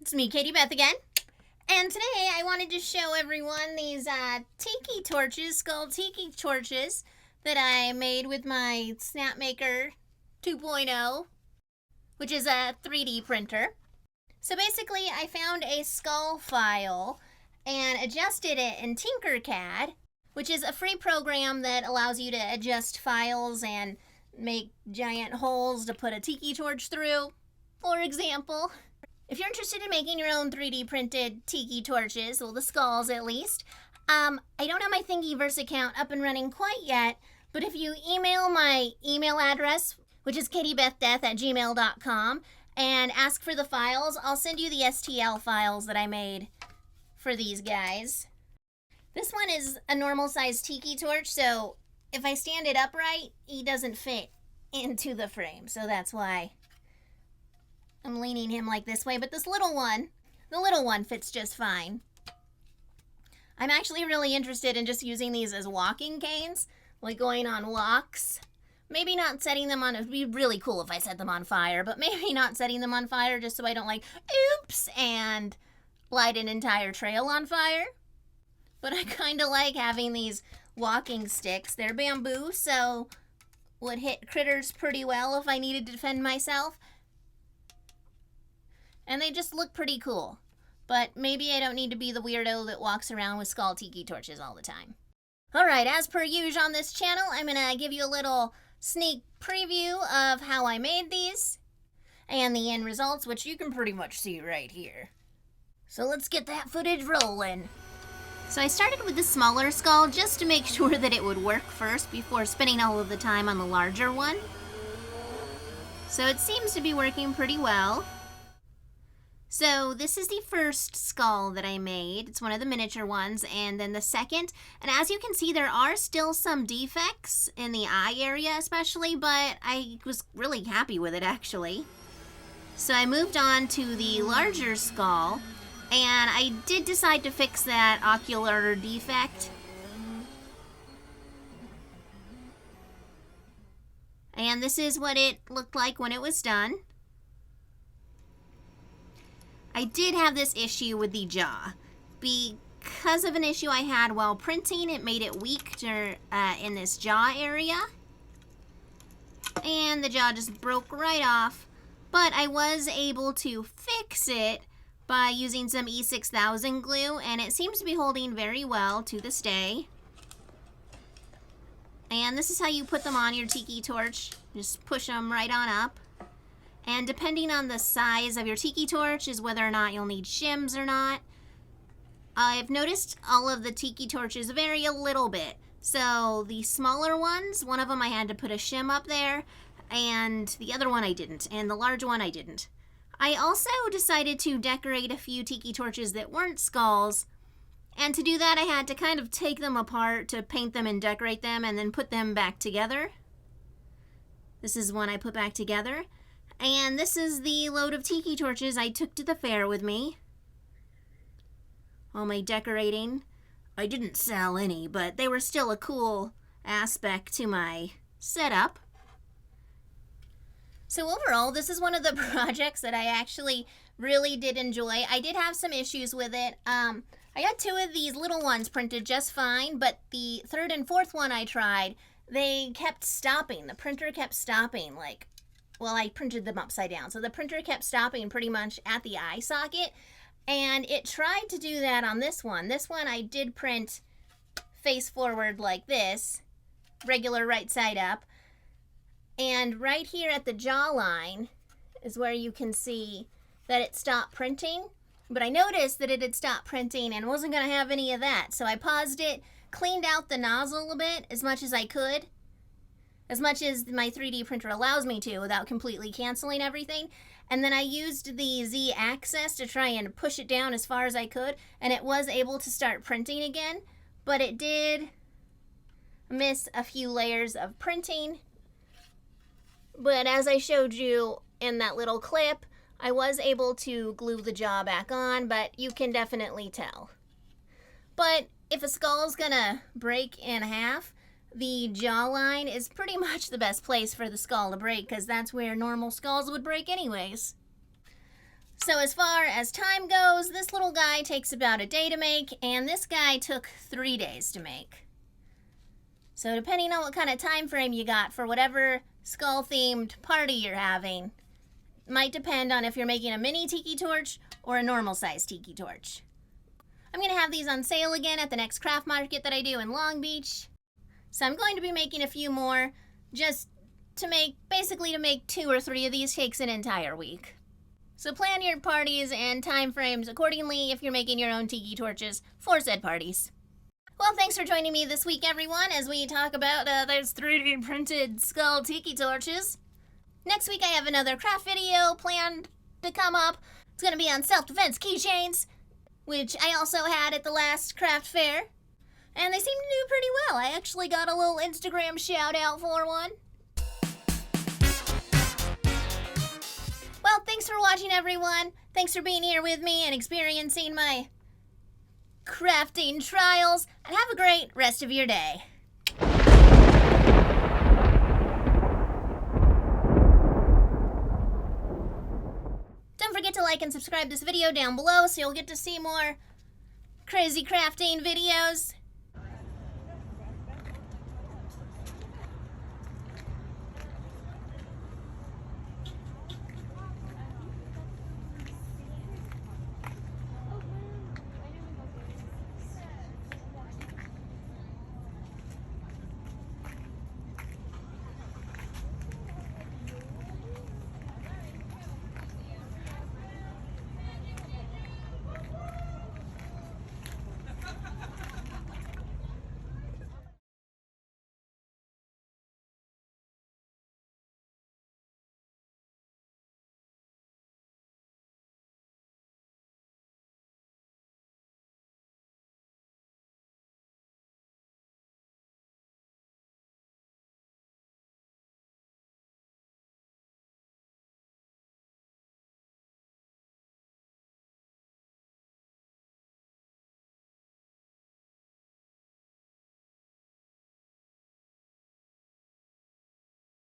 It's me, KatieBeth again. And today I wanted to show everyone these tiki torches, Skull Tiki Torches, that I made with my Snapmaker 2.0, which is a 3D printer. So basically, I found a skull file and adjusted it in Tinkercad, which is a free program that allows you to adjust files and make giant holes to put a tiki torch through, for example. If you're interested in making your own 3D printed tiki torches, well, the skulls at least, I don't have my Thingiverse account up and running quite yet, but if you email my email address, which is KatieBethDeath@gmail.com, and ask for the files, I'll send you the STL files that I made for these guys. This one is a normal size tiki torch, so if I stand it upright, he doesn't fit into the frame, so that's why I'm leaning him like this way. But this little one, the little one fits just fine. I'm actually really interested in just using these as walking canes, like going on walks. Maybe not setting them on, it would be really cool if I set them on fire, but maybe not setting them on fire just so I don't oops, and light an entire trail on fire. But I kind of like having these walking sticks. They're bamboo, so would hit critters pretty well if I needed to defend myself. And they just look pretty cool. But maybe I don't need to be the weirdo that walks around with Skull Tiki Torches all the time. Alright, as per usual on this channel, I'm going to give you a little sneak preview of how I made these and the end results, which you can pretty much see right here. So let's get that footage rolling. So I started with the smaller skull just to make sure that it would work first before spending all of the time on the larger one. So it seems to be working pretty well. So this is the first skull that I made. It's one of the miniature ones, and then the second. And as you can see, there are still some defects in the eye area especially, but I was really happy with it actually. So I moved on to the larger skull, and I did decide to fix that ocular defect. And this is what it looked like when it was done. I did have this issue with the jaw. Because of an issue I had while printing, it made it weak in this jaw area. And the jaw just broke right off. But I was able to fix it by using some E6000 glue, and it seems to be holding very well to this day. And this is how you put them on your tiki torch. Just push them right on up. And depending on the size of your tiki torch is whether or not you'll need shims or not. I've noticed all of the tiki torches vary a little bit. So the smaller ones, one of them I had to put a shim up there, and the other one I didn't, and the large one I didn't. I also decided to decorate a few tiki torches that weren't skulls, and to do that I had to kind of take them apart to paint them and decorate them and then put them back together. This is one I put back together. And this is the load of tiki torches I took to the fair with me. All my decorating. I didn't sell any, but they were still a cool aspect to my setup. So overall, this is one of the projects that I actually really did enjoy. I did have some issues with it. I got two of these little ones printed just fine, but the third and fourth one I tried, they kept stopping. The printer kept stopping, well, I printed them upside down. So the printer kept stopping pretty much at the eye socket. And it tried to do that on this one. This one I did print face forward like this, regular right side up. And right here at the jawline is where you can see that it stopped printing. But I noticed that it had stopped printing and wasn't going to have any of that. So I paused it, cleaned out the nozzle a bit as much as I could. As much as my 3D printer allows me to without completely canceling everything. And then I used the Z-axis to try and push it down as far as I could, and it was able to start printing again, but it did miss a few layers of printing. But as I showed you in that little clip, I was able to glue the jaw back on, but you can definitely tell. But if a skull's gonna break in half, the jawline is pretty much the best place for the skull to break, because that's where normal skulls would break anyways. So as far as time goes, this little guy takes about a day to make, and this guy took 3 days to make. So depending on what kind of time frame you got for whatever skull-themed party you're having, might depend on if you're making a mini tiki torch or a normal-sized tiki torch. I'm going to have these on sale again at the next craft market that I do in Long Beach. So I'm going to be making a few more, just to make 2 or 3 of these takes an entire week. So plan your parties and time frames accordingly if you're making your own tiki torches for said parties. Well, thanks for joining me this week, everyone, as we talk about those 3D printed Skull Tiki Torches. Next week I have another craft video planned to come up. It's going to be on self-defense keychains, which I also had at the last craft fair. And they seem to do pretty well. I actually got a little Instagram shout out for one. Well, thanks for watching, everyone. Thanks for being here with me and experiencing my crafting trials. And have a great rest of your day. Don't forget to like and subscribe this video down below so you'll get to see more crazy crafting videos.